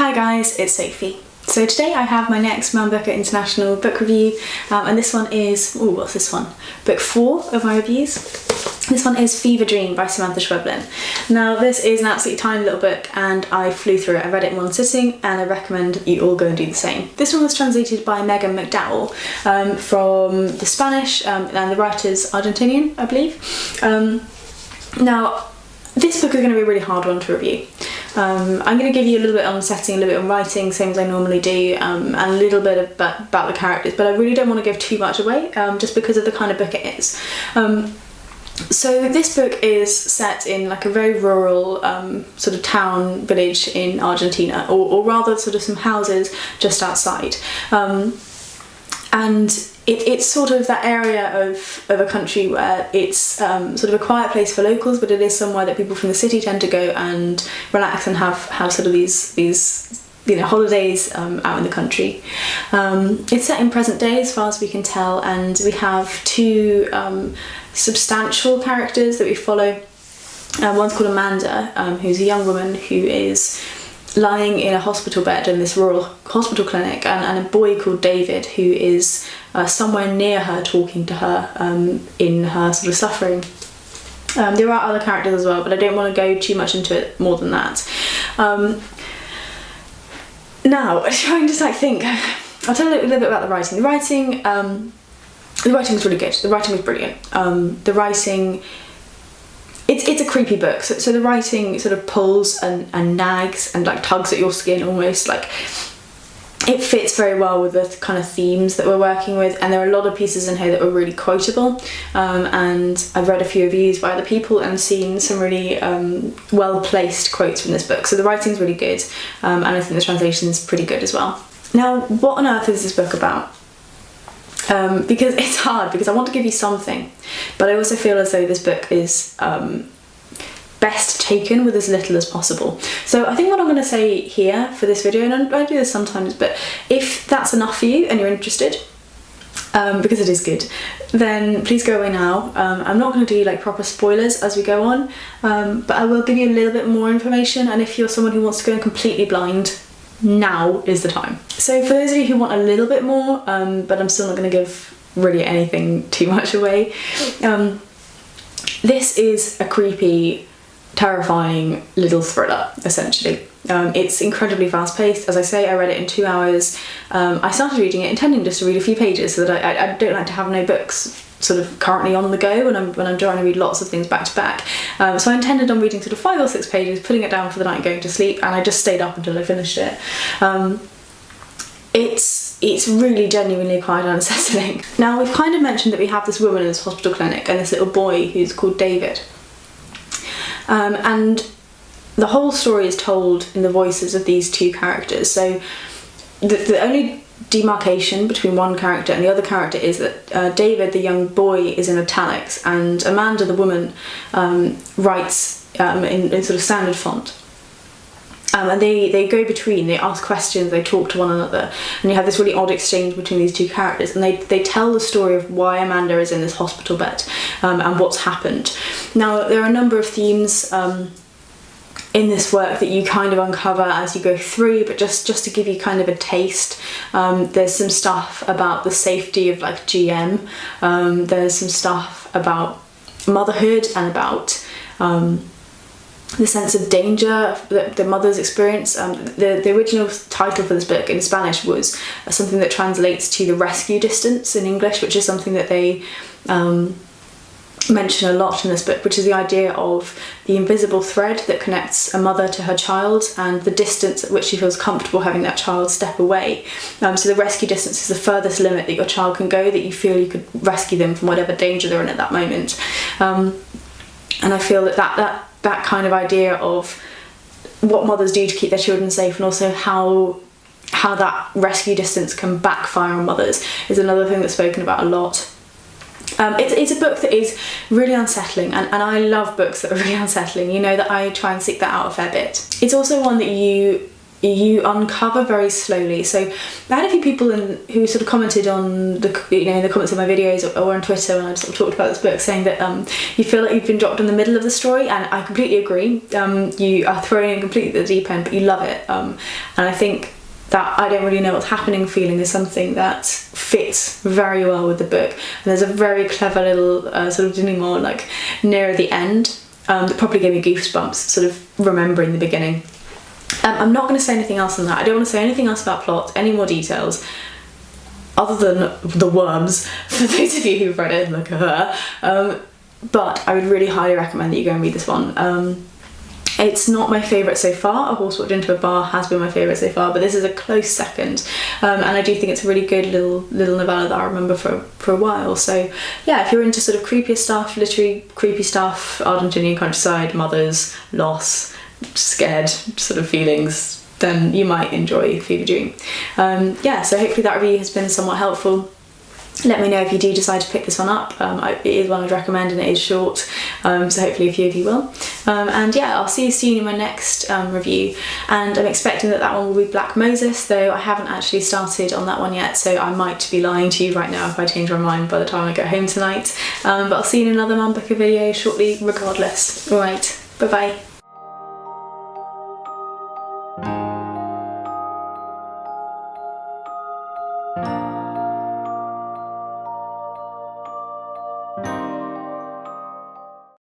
Hi guys, it's Sophie. So today I have my next Man Booker International book review, and this one is, what's this one? Book 4 of my reviews. This one is Fever Dream by Samanta Schweblin. Now this is an absolutely tiny little book and I flew through it. I read it in one sitting and I recommend you all go and do the same. This one was translated by Megan McDowell from the Spanish, and the writer's Argentinian, I believe. Now this book is going to be a really hard one to review. I'm going to give you a little bit on setting, a little bit on writing, same as I normally do, and a little bit about the characters, but I really don't want to give too much away, just because of the kind of book it is. So this book is set in like a very rural sort of town, village in Argentina, or rather sort of some houses just outside. And it's sort of that area of a country where it's sort of a quiet place for locals, but it is somewhere that people from the city tend to go and relax and have sort of these holidays out in the country. It's set in present day as far as we can tell, and we have two substantial characters that we follow. One's called Amanda, who's a young woman who is lying in a hospital bed in this rural hospital clinic, and a boy called David who is somewhere near her talking to her in her sort of suffering. There are other characters as well, but I don't want to go too much into it more than that. Now, trying to think, I'll tell you a little bit about the writing. The writing was really good. The writing was brilliant. The writing, it's a creepy book, so the writing sort of pulls and nags and like tugs at your skin almost. Like, it fits very well with the kind of themes that we're working with, and there are a lot of pieces in here that were really quotable, and I've read a few reviews by other people and seen some really well-placed quotes from this book, so the writing's really good, and I think the translation's pretty good as well. Now, what on earth is this book about? Because it's hard, because I want to give you something, but I also feel as though this book is best taken with as little as possible. So I think what I'm going to say here for this video, and I do this sometimes, but if that's enough for you and you're interested, because it is good, then please go away now. I'm not going to do like proper spoilers as we go on, but I will give you a little bit more information, and if you're someone who wants to go in completely blind, now is the time. So for those of you who want a little bit more, but I'm still not going to give really anything too much away, this is a creepy, terrifying little thriller, essentially. It's incredibly fast-paced. As I say, I read it in 2 hours. I started reading it intending just to read a few pages, so that I don't like to have no books sort of currently on the go when I'm trying to read lots of things back to back. So I intended on reading sort of 5 or 6 pages, putting it down for the night, going to sleep, and I just stayed up until I finished it. It's really genuinely quite unsettling. Now, we've kind of mentioned that we have this woman in this hospital clinic and this little boy who's called David. And the whole story is told in the voices of these two characters. So the only demarcation between one character and the other character is that David, the young boy, is in italics, and Amanda, the woman, writes in sort of standard font. And they go between, they ask questions, they talk to one another, and you have this really odd exchange between these two characters, and they tell the story of why Amanda is in this hospital bed, and what's happened. Now, there are a number of themes in this work that you kind of uncover as you go through, but just to give you kind of a taste, there's some stuff about the safety of like GM, there's some stuff about motherhood and about the sense of danger that the mothers experience. The original title for this book in Spanish was something that translates to the rescue distance in English, which is something that they mention a lot in this book, which is the idea of the invisible thread that connects a mother to her child and the distance at which she feels comfortable having that child step away. So the rescue distance is the furthest limit that your child can go, that you feel you could rescue them from whatever danger they're in at that moment. And I feel that kind of idea of what mothers do to keep their children safe, and also how that rescue distance can backfire on mothers, is another thing that's spoken about a lot. It's a book that is really unsettling, and I love books that are really unsettling. You know that I try and seek that out a fair bit. It's also one that you you uncover very slowly. So I had a few people who sort of commented on the in the comments of my videos or on Twitter when I sort of talked about this book, saying that you feel like you've been dropped in the middle of the story, and I completely agree. You are thrown in completely at the deep end, but you love it, and I think that I don't really know what's happening feeling is something that fits very well with the book. And there's a very clever little sort of denouement like near the end that probably gave me goosebumps, sort of remembering the beginning. I'm not going to say anything else than that. I don't want to say anything else about plot, any more details, other than the worms, for those of you who've read it, look at her. But I would really highly recommend that you go and read this one. It's not my favourite so far. A Horse Walked Into a Bar has been my favourite so far, but this is a close second. And I do think it's a really good little novella that I remember for a while. So yeah, if you're into sort of creepier stuff, literary creepy stuff, Argentinian countryside, mothers, loss, scared sort of feelings, then you might enjoy Fever Dream. Yeah, so hopefully that review has been somewhat helpful. Let me know if you do decide to pick this one up. It is one I'd recommend, and it is short, so hopefully a few of you will. And yeah, I'll see you soon in my next review, and I'm expecting that one will be Black Moses, though I haven't actually started on that one yet, so I might be lying to you right now if I change my mind by the time I get home tonight. But I'll see you in another Man Booker video shortly regardless. Alright, bye bye.